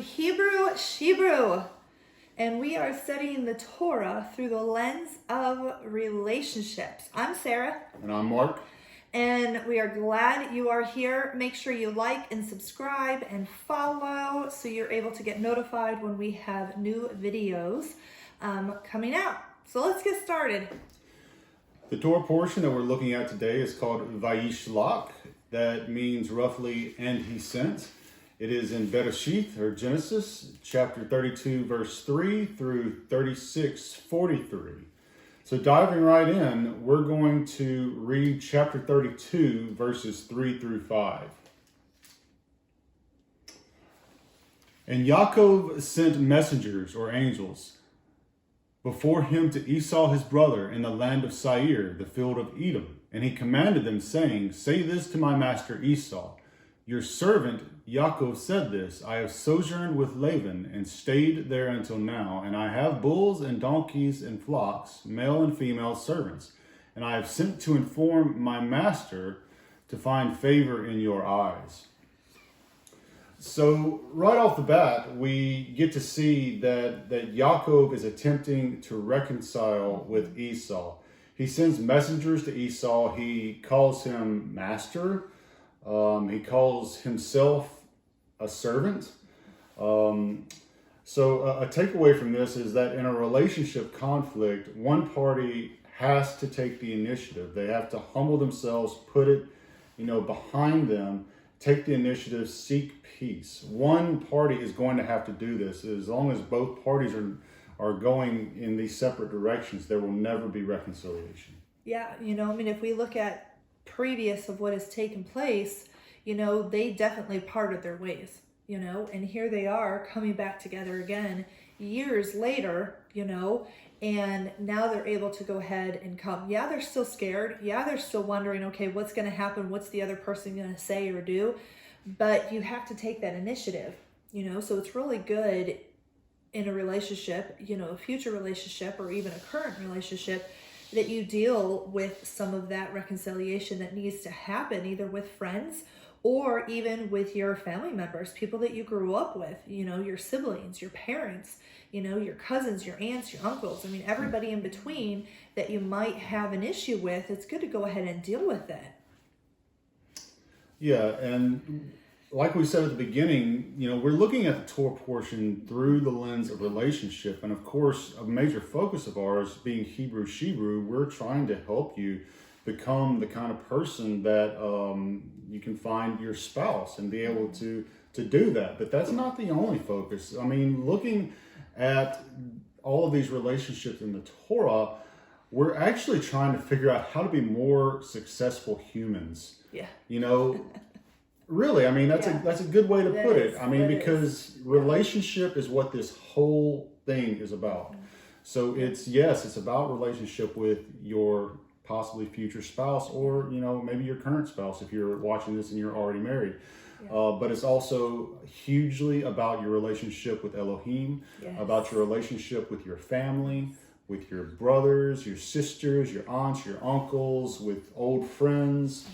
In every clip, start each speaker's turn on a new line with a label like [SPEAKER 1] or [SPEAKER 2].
[SPEAKER 1] to Shebrew, and we are studying the Torah through the lens of relationships. I'm Sarah.
[SPEAKER 2] And I'm Mark.
[SPEAKER 1] And we are glad you are here. Make sure you like and subscribe and follow so you're able to get notified when we have new videos coming out. So let's get started.
[SPEAKER 2] The Torah portion that we're looking at today is called Vayishlach. That means roughly, and he sent. It is in Bereshith, or Genesis, chapter 32, verse 3 through 36:43. So diving right in, we're going to read chapter 32, verses 3 through 5. And Yaakov sent messengers, or angels, before him to Esau his brother in the land of Seir, the field of Edom. And he commanded them, saying, Say this to my master Esau, your servant Yaakov said this, I have sojourned with Laban and stayed there until now, and I have bulls and donkeys and flocks, male and female servants. And I have sent to inform my master to find favor in your eyes. So right off the bat, we get to see that Yaakov is attempting to reconcile with Esau. He sends messengers to Esau. He calls him master. He calls himself a servant. So a takeaway from this is that in a relationship conflict, one party has to take the initiative. They have to humble themselves, put it, behind them, take the initiative, seek peace. One party is going to have to do this. As long as both parties are going in these separate directions, there will never be reconciliation.
[SPEAKER 1] Yeah, if we look at previous of what has taken place, they definitely parted their ways, and here they are coming back together again years later, and now they're able to go ahead and come. Yeah, they're still scared. Yeah, they're still wondering, okay, what's going to happen? What's the other person going to say or do? But you have to take that initiative, so it's really good in a relationship, a future relationship or even a current relationship, that you deal with some of that reconciliation that needs to happen either with friends or even with your family members, people that you grew up with, your siblings, your parents, your cousins, your aunts, your uncles. Everybody in between that you might have an issue with, it's good to go ahead and deal with it.
[SPEAKER 2] Yeah, and like we said at the beginning, we're looking at the Torah portion through the lens of relationship. And of course, a major focus of ours being Shebrew, we're trying to help you become the kind of person that you can find your spouse and be able to do that. But that's not the only focus. Looking at all of these relationships in the Torah, we're actually trying to figure out how to be more successful humans.
[SPEAKER 1] Yeah.
[SPEAKER 2] Really, that's a good way to put it. Because
[SPEAKER 1] is.
[SPEAKER 2] Relationship is what this whole thing is about. So it's about relationship with your possibly future spouse, or maybe your current spouse if you're watching this and you're already married. Yeah. But it's also hugely about your relationship with Elohim, yes, about your relationship with your family, with your brothers, your sisters, your aunts, your uncles, with old friends.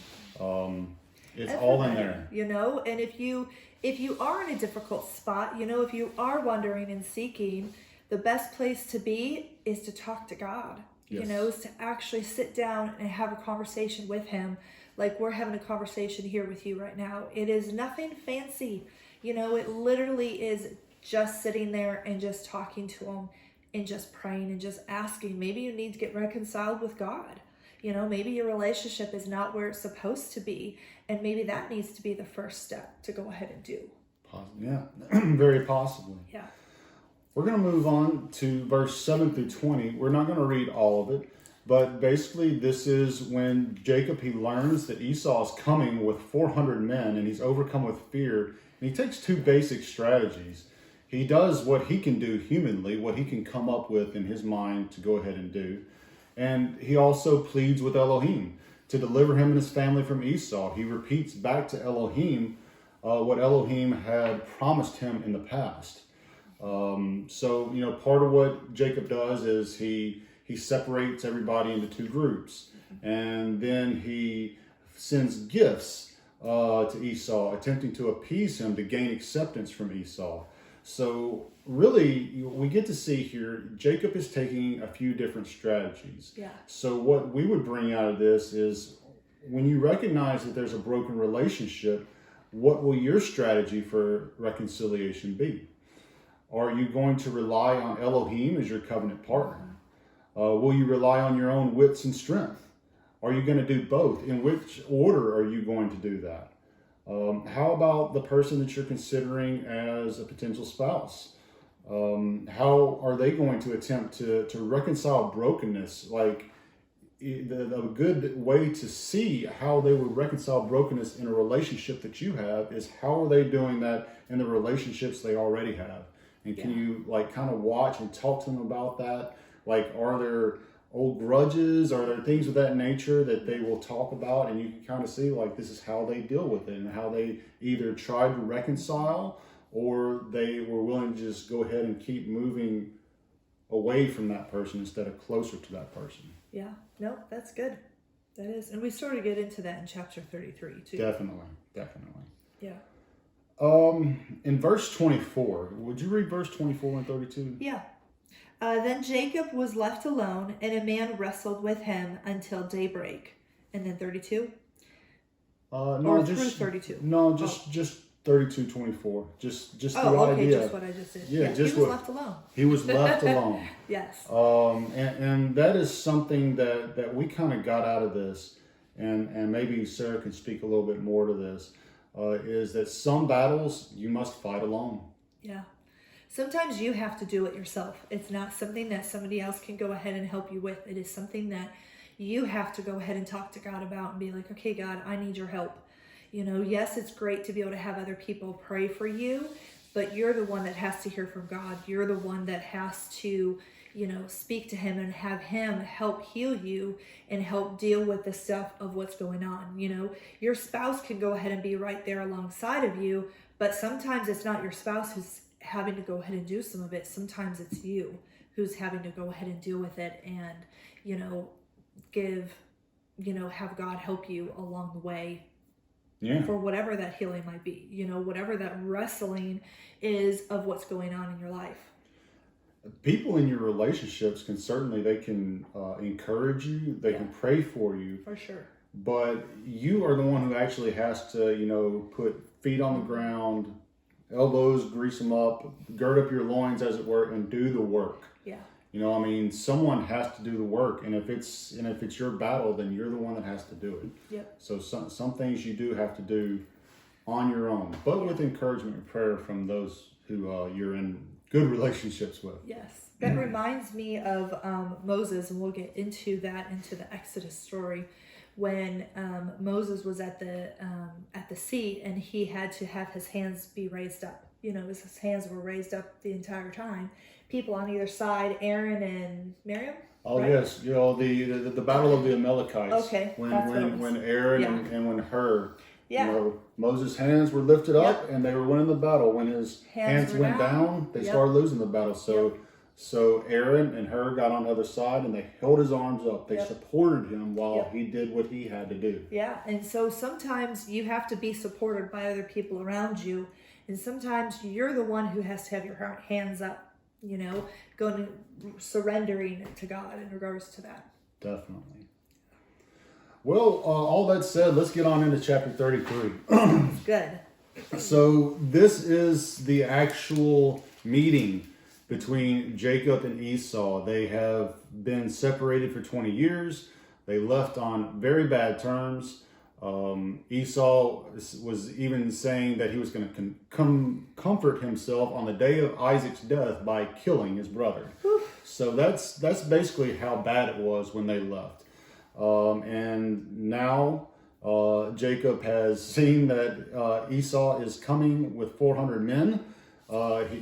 [SPEAKER 2] It's all in there.
[SPEAKER 1] And if you are in a difficult spot, if you are wondering and seeking, the best place to be is to talk to God.
[SPEAKER 2] Yes.
[SPEAKER 1] Is to actually sit down and have a conversation with him, like we're having a conversation here with you right now. It is nothing fancy. It literally is just sitting there and just talking to him and just praying and just asking. Maybe you need to get reconciled with God. Maybe your relationship is not where it's supposed to be, and maybe that needs to be the first step to go ahead and do.
[SPEAKER 2] Yeah, very possibly.
[SPEAKER 1] Yeah.
[SPEAKER 2] We're going to move on to verse 7 through 20. We're not going to read all of it, but basically this is when Jacob, he learns that Esau is coming with 400 men, and he's overcome with fear, and he takes two basic strategies. He does what he can do humanly, what he can come up with in his mind to go ahead and do. And he also pleads with Elohim to deliver him and his family from Esau. He repeats back to Elohim what Elohim had promised him in the past. So part of what Jacob does is he separates everybody into two groups. And then he sends gifts to Esau, attempting to appease him to gain acceptance from Esau. So really, we get to see here, Jacob is taking a few different strategies.
[SPEAKER 1] Yeah.
[SPEAKER 2] So what we would bring out of this is, when you recognize that there's a broken relationship, what will your strategy for reconciliation be? Are you going to rely on Elohim as your covenant partner? Will you rely on your own wits and strength? Are you going to do both? In which order are you going to do that? How about the person that you're considering as a potential spouse? How are they going to attempt to reconcile brokenness? Like, a good way to see how they would reconcile brokenness in a relationship that you have is, how are they doing that in the relationships they already have? And can you like kind of watch and talk to them about that? Like, are there old grudges? Are there things of that nature that they will talk about? And you can kind of see, like, this is how they deal with it, and how they either tried to reconcile, or they were willing to just go ahead and keep moving away from that person instead of closer to that person.
[SPEAKER 1] Yeah, no, that's good. That is. And we sort of get into that in chapter 33 too.
[SPEAKER 2] Definitely.
[SPEAKER 1] Yeah.
[SPEAKER 2] In verse 24, would you read verse 24 and 32?
[SPEAKER 1] Yeah. Then Jacob was left alone, and a man wrestled with him until daybreak. And then 32?
[SPEAKER 2] No,
[SPEAKER 1] or
[SPEAKER 2] just
[SPEAKER 1] through 32?
[SPEAKER 2] No, just 32, 24. Just the
[SPEAKER 1] okay,
[SPEAKER 2] idea.
[SPEAKER 1] just what I just did.
[SPEAKER 2] Yeah, just
[SPEAKER 1] he was left alone.
[SPEAKER 2] He was left alone.
[SPEAKER 1] Yes.
[SPEAKER 2] And that is something that we kind of got out of this, and maybe Sarah can speak a little bit more to this, is that some battles you must fight alone.
[SPEAKER 1] Yeah. Sometimes you have to do it yourself. It's not something that somebody else can go ahead and help you with. It is something that you have to go ahead and talk to God about and be like, okay, God, I need your help. You know, yes, it's great to be able to have other people pray for you, but you're the one that has to hear from God. You're the one that has to, you know, speak to him and have him help heal you and help deal with the stuff of what's going on. You know, your spouse can go ahead and be right there alongside of you, but sometimes it's not your spouse who's having to go ahead and do some of it. Sometimes it's you who's having to go ahead and deal with it and, you know, have God help you along the way.
[SPEAKER 2] Yeah.
[SPEAKER 1] For whatever that healing might be, you know, whatever that wrestling is of what's going on in your life.
[SPEAKER 2] People in your relationships can certainly, they can encourage you, they can pray for you.
[SPEAKER 1] For sure.
[SPEAKER 2] But you are the one who actually has to, you know, put feet on the ground, elbows, grease them up, gird up your loins, as it were, and do the work.
[SPEAKER 1] Yeah.
[SPEAKER 2] You know, I mean, someone has to do the work, and if it's your battle, then you're the one that has to do it.
[SPEAKER 1] Yep.
[SPEAKER 2] So some things you do have to do on your own, but with encouragement and prayer from those who you're in good relationships with.
[SPEAKER 1] Yes, that reminds me of Moses, and we'll get into the Exodus story when Moses was at the seat, and he had to have his hands be raised up. You know, his hands were raised up the entire time. People on either side, Aaron and Miriam.
[SPEAKER 2] Oh,
[SPEAKER 1] right?
[SPEAKER 2] yes, you know, the battle of the Amalekites.
[SPEAKER 1] Okay,
[SPEAKER 2] when Aaron and when Hur, you know, Moses' hands were lifted up and they were winning the battle. When his hands went down, they started losing the battle. So Aaron and Hur got on the other side and they held his arms up. They supported him while he did what he had to do. Yeah,
[SPEAKER 1] and so sometimes you have to be supported by other people around you, and sometimes you're the one who has to have your hands up. You know, going surrendering to God in regards to that.
[SPEAKER 2] Definitely. Well, all that said, let's get on into chapter 33.
[SPEAKER 1] Good.
[SPEAKER 2] So this is the actual meeting between Jacob and Esau. They have been separated for 20 years. They left on very bad terms. Esau was even saying that he was going to comfort himself on the day of Isaac's death by killing his brother. So that's basically how bad it was when they left. And now Jacob has seen that Esau is coming with 400 men.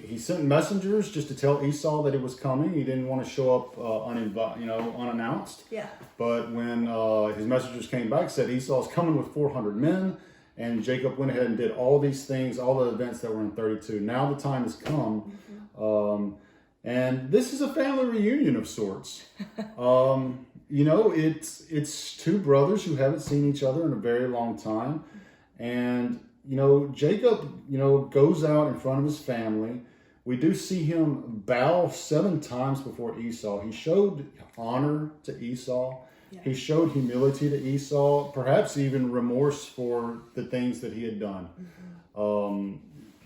[SPEAKER 2] He sent messengers just to tell Esau that it was coming. He didn't want to show up unannounced.
[SPEAKER 1] Yeah.
[SPEAKER 2] But when his messengers came back, said Esau's coming with 400 men, and Jacob went ahead and did all these things, all the events that were in 32. Now the time has come, and this is a family reunion of sorts. You know, it's two brothers who haven't seen each other in a very long time, and you know, Jacob, you know, goes out in front of his family we do see him bow 7 times before Esau. He showed honor to Esau.
[SPEAKER 1] Yeah.
[SPEAKER 2] He showed humility to Esau, perhaps even remorse for the things that he had done.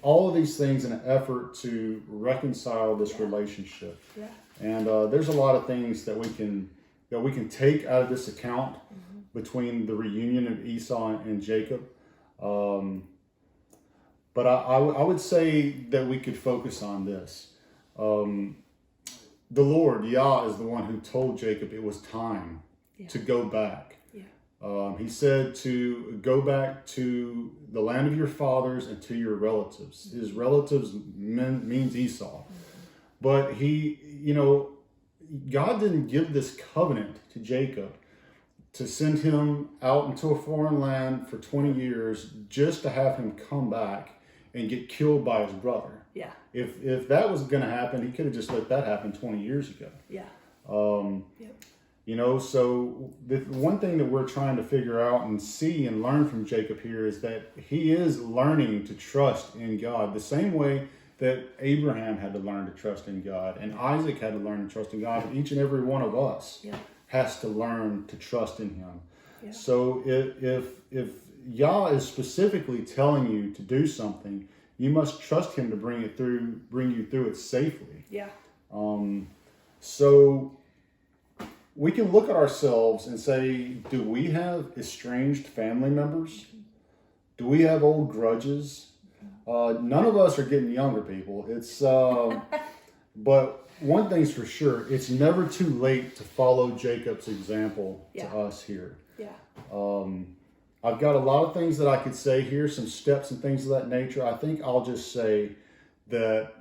[SPEAKER 2] All of these things in an effort to reconcile this relationship.
[SPEAKER 1] Yeah.
[SPEAKER 2] And there's a lot of things that we can take out of this account between the reunion of Esau and Jacob. But I would say that we could focus on this. The Lord, Yah, is the one who told Jacob it was time to go back. Yeah. He said to go back to the land of your fathers and to your relatives. His relatives means Esau. But God didn't give this covenant to Jacob to send him out into a foreign land for 20 years just to have him come back and get killed by his brother.
[SPEAKER 1] Yeah.
[SPEAKER 2] If that was going to happen, he could have just let that happen 20 years ago.
[SPEAKER 1] Yeah.
[SPEAKER 2] So the one thing that we're trying to figure out and see and learn from Jacob here is that he is learning to trust in God the same way that Abraham had to learn to trust in God and Isaac had to learn to trust in God. And each and every one of us has to learn to trust in him. Yeah. So if Yah is specifically telling you to do something, you must trust him to bring you through it safely. Yeah. So we can look at ourselves and say, do we have estranged family members? Do we have old grudges? None of us are getting younger, people. It's but one thing's for sure, it's never too late to follow Jacob's example to us here. Yeah. I've got a lot of things that I could say here, some steps and things of that nature. I think I'll just say that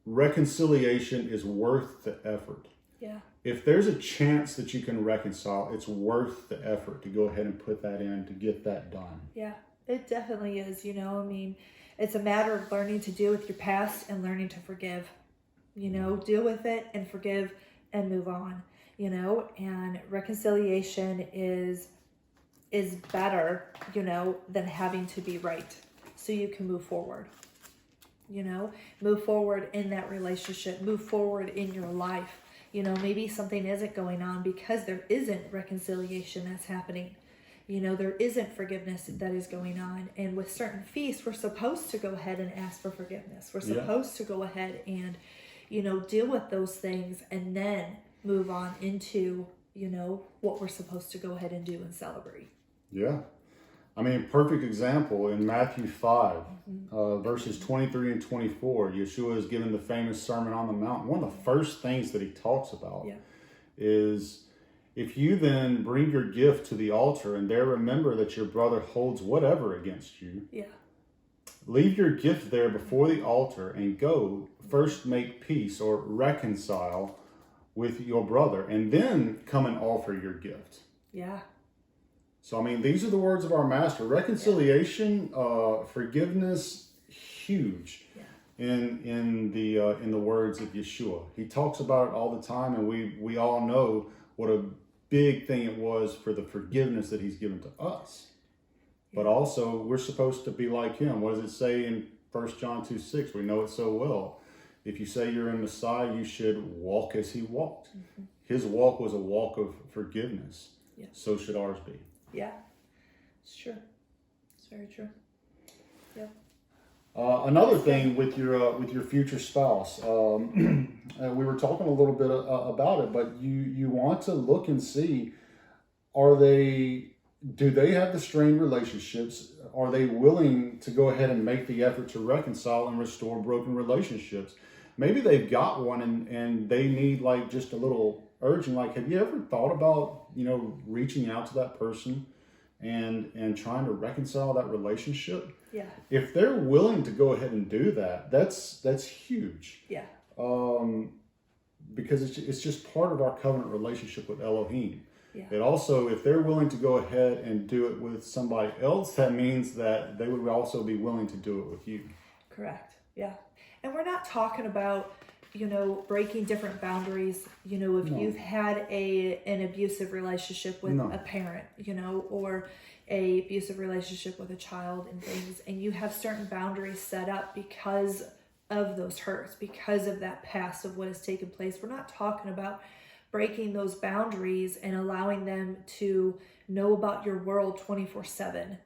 [SPEAKER 2] reconciliation is worth the effort. Yeah. If there's a chance that you can reconcile, it's worth the effort to go ahead and put that in to get that done.
[SPEAKER 1] Yeah, it definitely is. It's a matter of learning to deal with your past and learning to forgive. Deal with it and forgive and move on. And reconciliation is better, than having to be right. So you can move forward. Move forward in that relationship. Move forward in your life. Maybe something isn't going on because there isn't reconciliation that's happening. There isn't forgiveness that is going on. And with certain feasts, we're supposed to go ahead and ask for forgiveness. We're supposed to go ahead and, deal with those things and then move on into, what we're supposed to go ahead and do and celebrate.
[SPEAKER 2] Yeah. Perfect example in Matthew 5, verses 23 and 24. Yeshua is given the famous Sermon on the Mount. One of the first things that he talks about is, if you then bring your gift to the altar and there remember that your brother holds whatever against you, leave your gift there before the altar and go first make peace or reconcile with your brother and then come and offer your gift. Yeah. So, these are the words of our master. Reconciliation, forgiveness, huge in the words of Yeshua. He talks about it all the time, and we all know what a big thing it was for the forgiveness that he's given to us. But also, we're supposed to be like him. What does it say in 1 John 2:6? We know it so well. If you say you're in Messiah, you should walk as he walked. Mm-hmm. His walk was a walk of forgiveness. Yeah. So should ours be.
[SPEAKER 1] Yeah, it's true. It's very true. Yep.
[SPEAKER 2] Another thing with your future spouse, we were talking a little bit about it, but you want to look and see, do they have the strained relationships? Are they willing to go ahead and make the effort to reconcile and restore broken relationships? Maybe they've got one and they need just a little urging, have you ever thought about, reaching out to that person and trying to reconcile that relationship? Yeah. If they're willing to go ahead and do that, that's huge. Yeah. Because it's just part of our covenant relationship with Elohim. Yeah. It also, if they're willing to go ahead and do it with somebody else, that means that they would also be willing to do it with you.
[SPEAKER 1] Correct. Yeah. And we're not talking about, breaking different boundaries, if you've had an abusive relationship with a parent, or a abusive relationship with a child and things, and you have certain boundaries set up because of those hurts, because of that past of what has taken place. We're not talking about breaking those boundaries and allowing them to know about your world 24/7.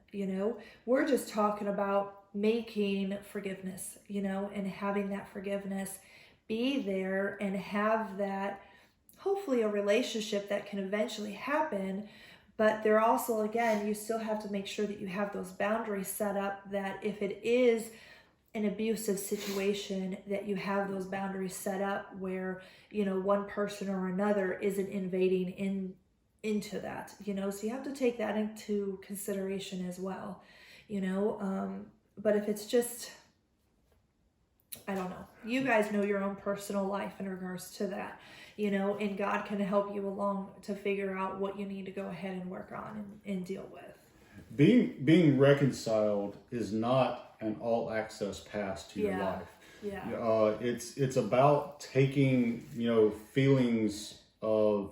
[SPEAKER 1] We're just talking about making forgiveness, and having that forgiveness be there, and have that, hopefully, a relationship that can eventually happen. But there also, again, you still have to make sure that you have those boundaries set up, that if it is an abusive situation, that you have those boundaries set up where, one person or another isn't invading into that, so you have to take that into consideration as well, but if it's just, I don't know, you guys know your own personal life in regards to that, and God can help you along to figure out what you need to go ahead and work on and deal with.
[SPEAKER 2] Being reconciled is not an all access pass to your life.
[SPEAKER 1] Yeah.
[SPEAKER 2] It's about taking, feelings of,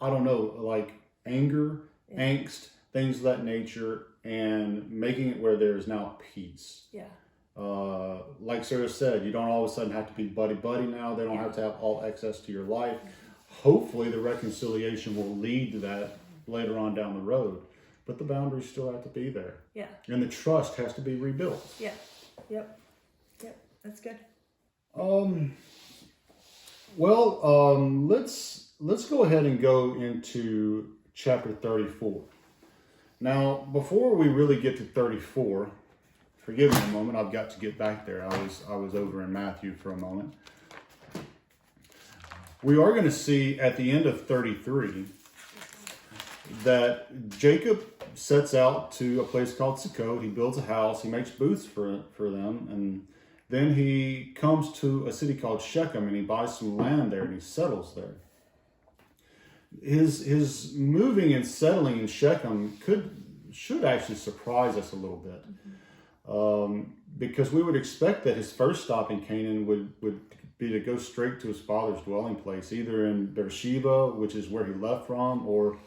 [SPEAKER 2] I don't know, like anger, angst, things of that nature, and making it where there's now peace.
[SPEAKER 1] Yeah.
[SPEAKER 2] Like Sarah said, you don't all of a sudden have to be buddy-buddy now. They don't have to have all access to your life. Hopefully the reconciliation will lead to that later on down the road. But the boundaries still have to be there.
[SPEAKER 1] Yeah.
[SPEAKER 2] And the trust has to be rebuilt.
[SPEAKER 1] Yeah. Yep. That's good.
[SPEAKER 2] Let's go ahead and go into chapter 34. Now, before we really get to 34, forgive me a moment, I've got to get back there. I was over in Matthew for a moment. We are going to see at the end of 33 that Jacob sets out to a place called Sukkot. He builds a house. He makes booths for them. And then he comes to a city called Shechem, and he buys some land there, and he settles there. His moving and settling in Shechem should actually surprise us a little bit. Because we would expect that his first stop in Canaan would be to go straight to his father's dwelling place, either in Beersheba, which is where he left from, or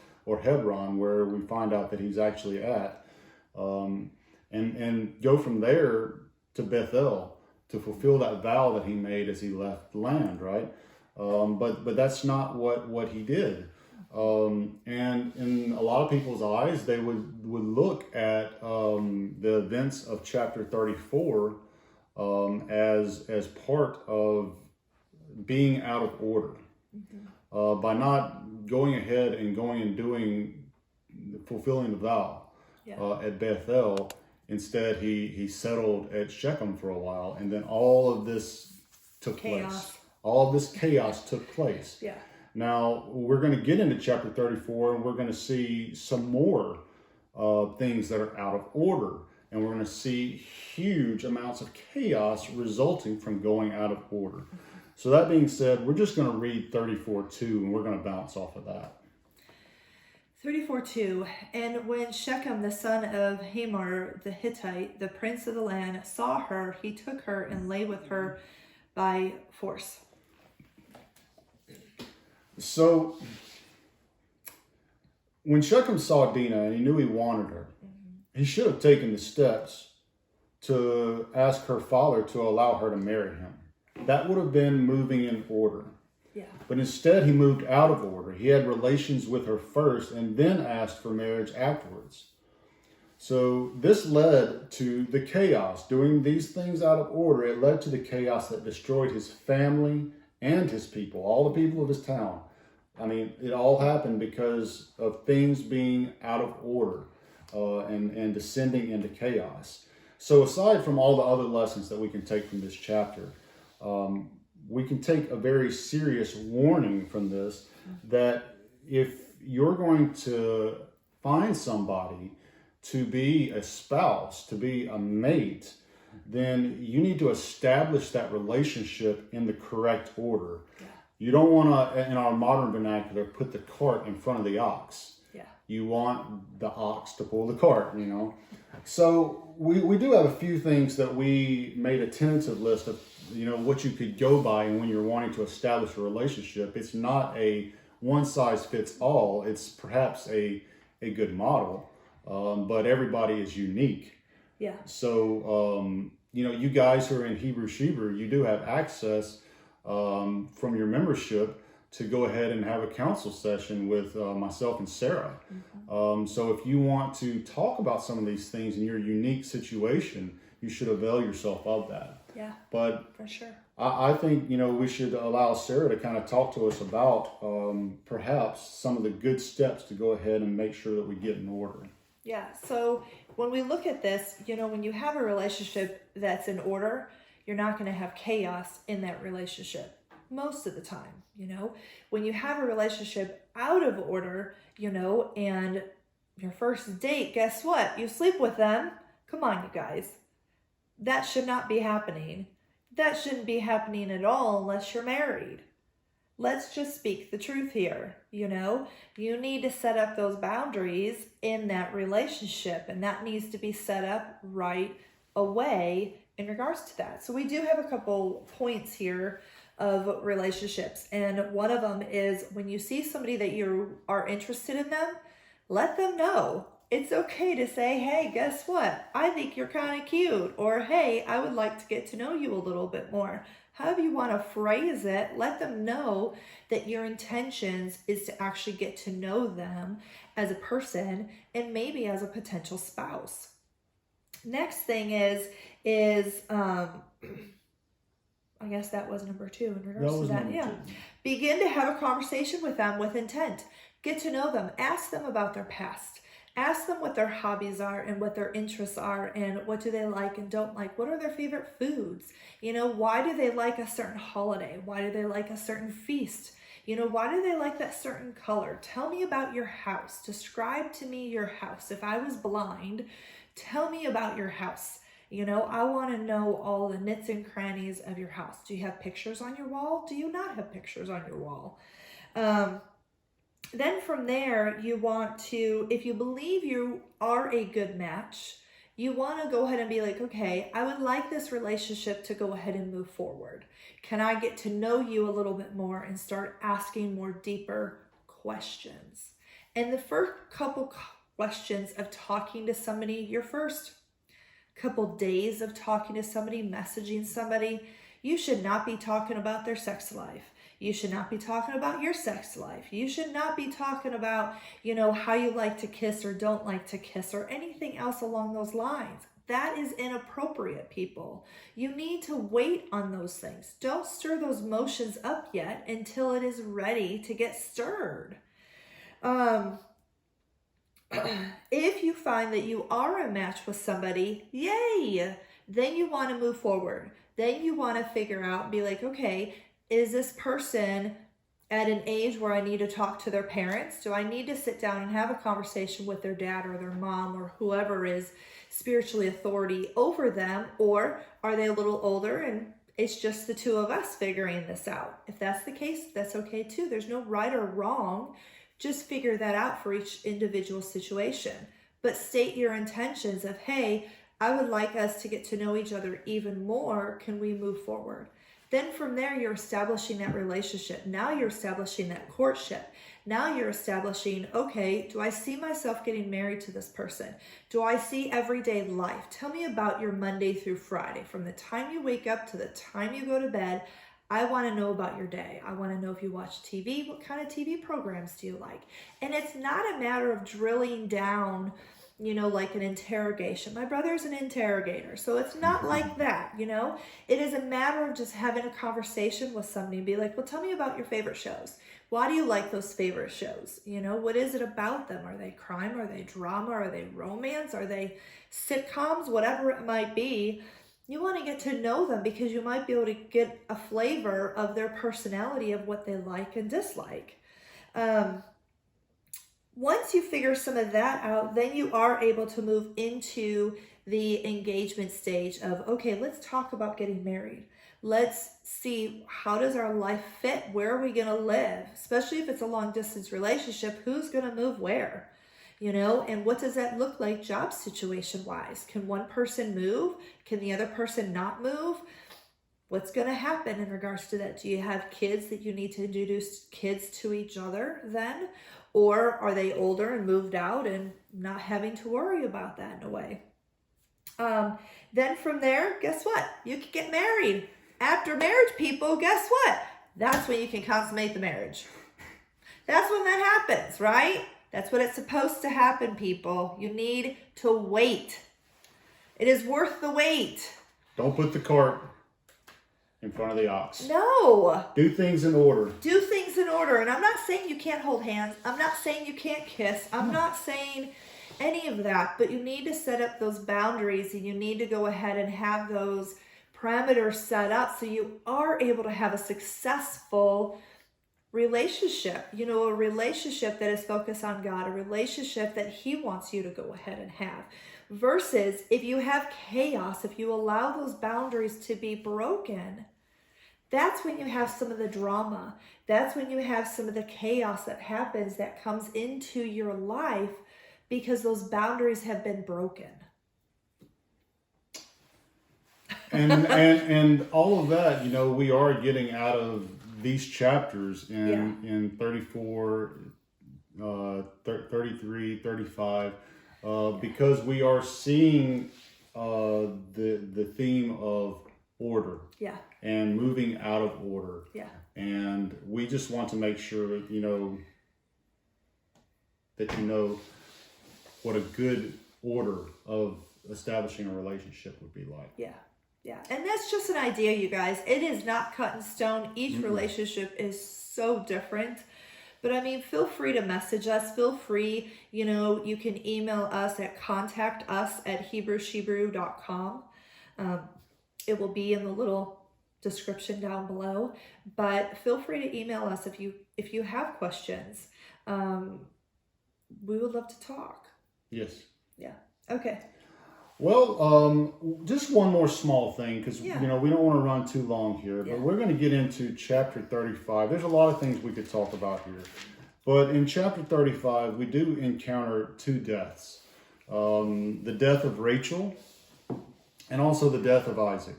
[SPEAKER 2] Hebron, where we find out that he's actually at, and go from there to Bethel to fulfill that vow that he made as he left the land, right? But that's not what he did. And in a lot of people's eyes, they would look at the events of chapter 34 as part of being out of order. By not going ahead and going and fulfilling the vow at Bethel. Instead, he settled at Shechem for a while, and then all of this took place. All of this chaos took place.
[SPEAKER 1] Yeah.
[SPEAKER 2] Now, we're going to get into chapter 34, and we're going to see some more things that are out of order. And we're going to see huge amounts of chaos resulting from going out of order. So that being said, we're just going to read 34:2, and we're going to bounce off of that.
[SPEAKER 1] 34:2, and when Shechem, the son of Hamor the Hittite, the prince of the land, saw her, he took her and lay with her by force. So, when Shechem saw Dinah and he knew he wanted her, he should have taken the steps to ask her father to allow her to marry him. That would have been moving in order. Yeah.
[SPEAKER 2] But instead, he moved out of order. He had relations with her first and then asked for marriage afterwards. So this led to the chaos. Doing these things out of order, it led to the chaos that destroyed his family and his people, all the people of his town. I mean, it all happened because of things being out of order and descending into chaos. So aside from all the other lessons that we can take from this chapter, we can take a very serious warning from this, that if you're going to find somebody to be a spouse, to be a mate, then you need to establish that relationship in the correct order. Yeah. You don't want to, in our modern vernacular, put the cart in front of the ox. Yeah. You want the ox to pull the cart, So we do have a few things that we made a tentative list of, what you could go by and when you're wanting to establish a relationship. It's not a one size fits all. It's perhaps a good model, but everybody is unique.
[SPEAKER 1] Yeah.
[SPEAKER 2] So you guys who are in Hebrew Shebrew, you do have access from your membership to go ahead and have a council session with myself and Sarah. So if you want to talk about some of these things in your unique situation, you should avail yourself of that.
[SPEAKER 1] Yeah,
[SPEAKER 2] but
[SPEAKER 1] for sure.
[SPEAKER 2] I think, we should allow Sarah to kind of talk to us about perhaps some of the good steps to go ahead and make sure that we get in order.
[SPEAKER 1] Yeah, so when we look at this, when you have a relationship that's in order, you're not going to have chaos in that relationship most of the time. When you have a relationship out of order, and your first date, guess what? You sleep with them. Come on, you guys. That should not be happening. That shouldn't be happening at all unless you're married. Let's just speak the truth here. You need to set up those boundaries in that relationship, and that needs to be set up right away in regards to that. So we do have a couple points here of relationships, and one of them is when you see somebody that you are interested in them, let them know. It's okay to say, hey, guess what? I think you're kind of cute. Or, hey, I would like to get to know you a little bit more. However you want to phrase it, let them know that your intentions is to actually get to know them as a person and maybe as a potential spouse. Next thing is I guess that was number 2 in regards to that. Yeah. 2. Begin to have a conversation with them with intent. Get to know them. Ask them about their past. Ask them what their hobbies are and what their interests are and what do they like and don't like. What are their favorite foods? Why do they like a certain holiday? Why do they like a certain feast? Why do they like that certain color? Tell me about your house. Describe to me your house. If I was blind, tell me about your house. I want to know all the nits and crannies of your house. Do you have pictures on your wall? Do you not have pictures on your wall? Then from there, you want to, if you believe you are a good match, you want to go ahead and be like, okay, I would like this relationship to go ahead and move forward. Can I get to know you a little bit more and start asking more deeper questions? And the first couple questions of talking to somebody, your first couple days of talking to somebody, messaging somebody, you should not be talking about their sex life. You should not be talking about your sex life. You should not be talking about, how you like to kiss or don't like to kiss or anything else along those lines. That is inappropriate, people. You need to wait on those things. Don't stir those emotions up yet until it is ready to get stirred. If you find that you are a match with somebody, yay! Then you want to move forward. Then you want to figure out, be like, okay, is this person at an age where I need to talk to their parents? Do I need to sit down and have a conversation with their dad or their mom or whoever is spiritually authority over them? Or are they a little older and it's just the two of us figuring this out? If that's the case, that's okay too. There's no right or wrong. Just figure that out for each individual situation. But state your intentions of, hey, I would like us to get to know each other even more. Can we move forward? Then from there, you're establishing that relationship. Now you're establishing that courtship. Now you're establishing, okay, do I see myself getting married to this person? Do I see everyday life? Tell me about your Monday through Friday. From the time you wake up to the time you go to bed, I want to know about your day. I want to know if you watch TV. What kind of TV programs do you like? And it's not a matter of drilling down, like an interrogation. My brother's an interrogator, so it's not like that, It is a matter of just having a conversation with somebody and be like, well, tell me about your favorite shows. Why do you like those favorite shows? What is it about them? Are they crime? Are they drama? Are they romance? Are they sitcoms? Whatever it might be. You want to get to know them because you might be able to get a flavor of their personality, of what they like and dislike. Once you figure some of that out, then you are able to move into the engagement stage of, okay, let's talk about getting married. Let's see, how does our life fit? Where are we going to live? Especially if it's a long distance relationship, who's going to move where? And what does that look like job situation wise? Can one person move? Can the other person not move? What's going to happen in regards to that? Do you have kids that you need to introduce kids to each other then? Or are they older and moved out and not having to worry about that in a way? Then from there, guess what? You can get married. After marriage, people, guess what? That's when you can consummate the marriage. That's when that happens, right? That's what it's supposed to happen, people. You need to wait. It is worth the wait.
[SPEAKER 2] Don't put the cart in front of the ox.
[SPEAKER 1] No.
[SPEAKER 2] Do things in order.
[SPEAKER 1] Do things in order. And I'm not saying you can't hold hands. I'm not saying you can't kiss. I'm not saying any of that. But you need to set up those boundaries, and you need to go ahead and have those parameters set up so you are able to have a successful relationship. You know, a relationship that is focused on God, a relationship that He wants you to go ahead and have. Versus if you have chaos, if you allow those boundaries to be broken, that's when you have some of the drama. That's when you have some of the chaos that happens, that comes into your life because those boundaries have been broken.
[SPEAKER 2] And all of that, you know, we are getting out of these chapters in 34, 33, 35, because we are seeing the theme of order.
[SPEAKER 1] Yeah.
[SPEAKER 2] And moving out of order.
[SPEAKER 1] Yeah.
[SPEAKER 2] And we just want to make sure that you know what a good order of establishing a relationship would be like.
[SPEAKER 1] Yeah. Yeah. And that's just an idea, you guys. It is not cut in stone. Each relationship is so different. But I mean, feel free to message us. Feel free, you know, you can email us at contactus@hebrewshebrew.com. It will be in the little description down below. But feel free to email us if you have questions. We would love to talk.
[SPEAKER 2] Yes.
[SPEAKER 1] Yeah. Okay.
[SPEAKER 2] Well, just one more small thing, because you know we don't want to run too long here, but we're going to get into chapter 35. There's a lot of things we could talk about here, but in chapter 35 we do encounter two deaths: the death of Rachel and also the death of Isaac.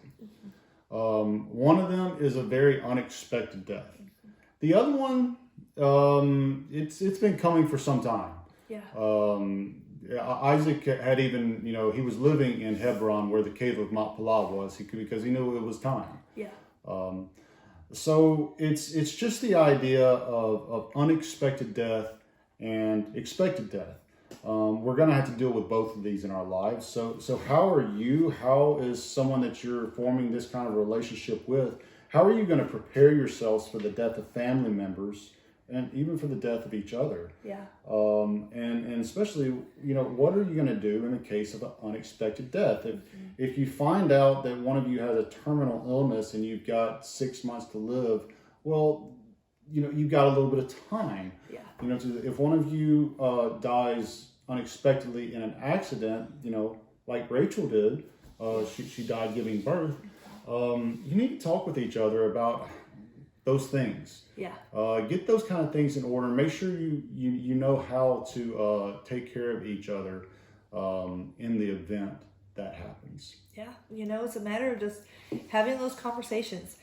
[SPEAKER 2] One of them is a very unexpected death. The other one, it's been coming for some time.
[SPEAKER 1] Yeah.
[SPEAKER 2] Isaac had even, you know, he was living in Hebron where the cave of Machpelah was, because he knew it was time.
[SPEAKER 1] Yeah.
[SPEAKER 2] So it's just the idea of unexpected death and expected death. We're going to have to deal with both of these in our lives. So how are you? How is someone that you're forming this kind of relationship with? How are you going to prepare yourselves for the death of family members? And even for the death of each other.
[SPEAKER 1] Yeah.
[SPEAKER 2] And especially, you know, what are you going to do in the case of an unexpected death? If you find out that one of you has a terminal illness and you've got 6 months to live, well, you know, you've got a little bit of time.
[SPEAKER 1] Yeah.
[SPEAKER 2] You know, if one of you dies unexpectedly in an accident, you know, like Rachel did, she died giving birth, you need to talk with each other about those things.
[SPEAKER 1] Yeah.
[SPEAKER 2] Get those kind of things in order. Make sure you know how to take care of each other in the event that happens.
[SPEAKER 1] Yeah. You know, it's a matter of just having those conversations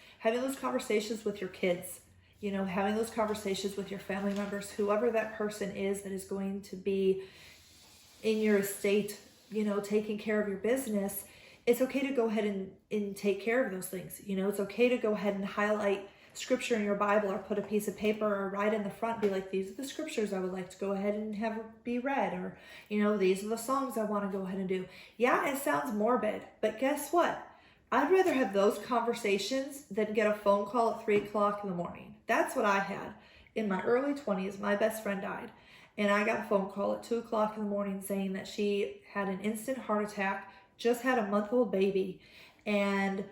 [SPEAKER 1] with your kids, you know, having those conversations with your family members, whoever that person is that is going to be in your estate, you know, taking care of your business. It's okay to go ahead and take care of those things. You know, it's okay to go ahead and highlight scripture in your Bible, or put a piece of paper or write in the front, be like, these are the scriptures I would like to go ahead and have be read, or, you know, these are the songs I want to go ahead and do. Yeah, it sounds morbid, but guess what? I'd rather have those conversations than get a phone call at 3 o'clock in the morning. That's what I had. In my early 20s, my best friend died, and I got a phone call at 2 o'clock in the morning saying that she had an instant heart attack, just had a month-old baby, and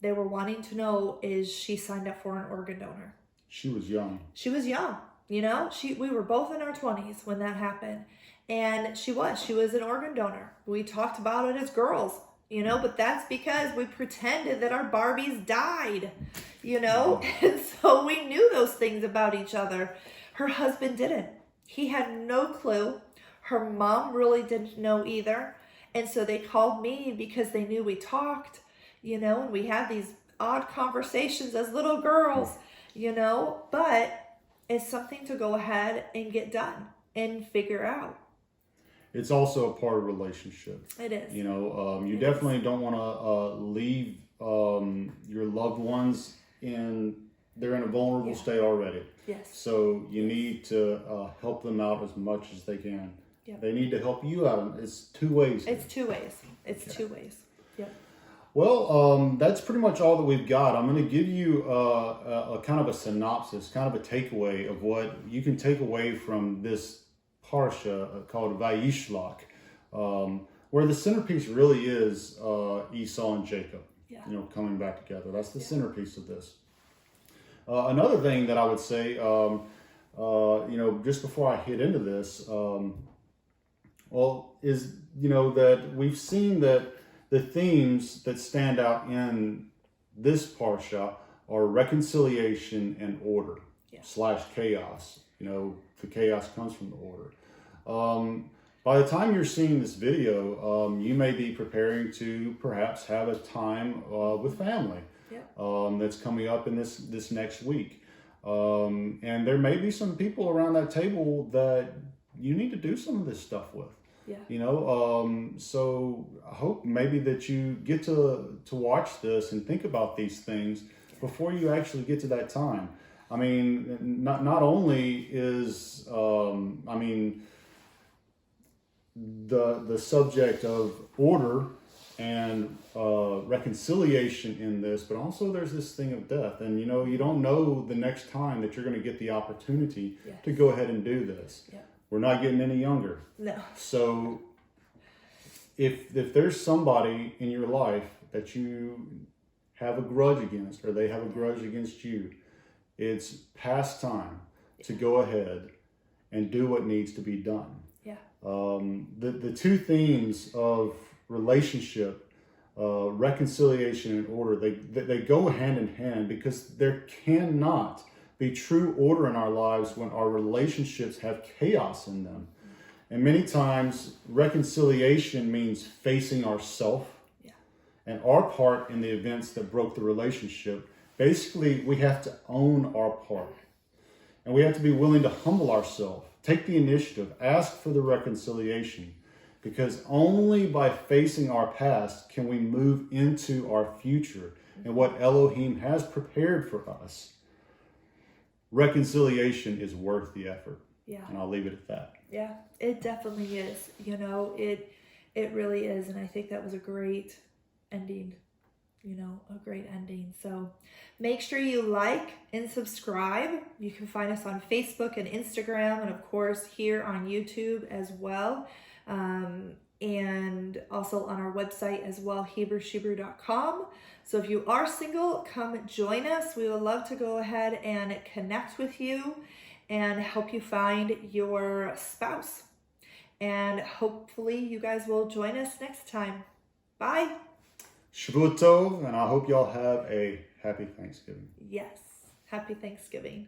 [SPEAKER 1] they were wanting to know, is she signed up for an organ donor?
[SPEAKER 2] She was young.
[SPEAKER 1] She was young, you know. We were both in our 20s when that happened. And she was an organ donor. We talked about it as girls, you know, but that's because we pretended that our Barbies died, you know. And so we knew those things about each other. Her husband didn't. He had no clue. Her mom really didn't know either. And so they called me because they knew we talked. You know, and we have these odd conversations as little girls, you know, but it's something to go ahead and get done and figure out.
[SPEAKER 2] it's also a part of relationship.
[SPEAKER 1] It is.
[SPEAKER 2] You know, you
[SPEAKER 1] It
[SPEAKER 2] definitely don't want to leave your loved ones they're in a vulnerable state already.
[SPEAKER 1] Yes.
[SPEAKER 2] So you need to help them out as much as they can.
[SPEAKER 1] Yep.
[SPEAKER 2] They need to help you out. It's two ways.
[SPEAKER 1] It's two ways. It's two ways. Yep.
[SPEAKER 2] Well, that's pretty much all that we've got. I'm going to give you a kind of a synopsis, kind of a takeaway of what you can take away from this parashah called Vayishlach, where the centerpiece really is Esau and Jacob, you know, coming back together. That's the centerpiece of this. Another thing that I would say, you know, just before I hit into this, is, you know, that we've seen that the themes that stand out in this parashah are reconciliation and order / chaos. You know, the chaos comes from the order. By the time you're seeing this video, you may be preparing to perhaps have a time with family that's coming up in this next week. And there may be some people around that table that you need to do some of this stuff with. You know, so I hope maybe that you get to watch this and think about these things before you actually get to that time. I mean, not only is, I mean, the subject of order and reconciliation in this, but also there's this thing of death. And, you know, you don't know the next time that you're going to get the opportunity to go ahead and do this. We're not getting any younger.
[SPEAKER 1] No.
[SPEAKER 2] So if there's somebody in your life that you have a grudge against, or they have a grudge against you, it's past time to go ahead and do what needs to be done. The two themes of relationship, reconciliation and order, they go hand in hand, because there cannot be true order in our lives when our relationships have chaos in them. And many times reconciliation means facing ourselves and our part in the events that broke the relationship. Basically, we have to own our part, and we have to be willing to humble ourselves, take the initiative, ask for the reconciliation, because only by facing our past can we move into our future and what Elohim has prepared for us. Reconciliation is worth the effort. And I'll leave it at that.
[SPEAKER 1] Yeah, it definitely is. You know, it really is. And I think that was a great ending, you know, a great ending. So make sure you like and subscribe. You can find us on Facebook and Instagram, and of course here on YouTube as well. And also on our website as well, Shebrew.com. So if you are single, come join us. We would love to go ahead and connect with you and help you find your spouse. And hopefully you guys will join us next time. Bye.
[SPEAKER 2] Shavuot Tov, and I hope y'all have a happy Thanksgiving.
[SPEAKER 1] Yes, happy Thanksgiving.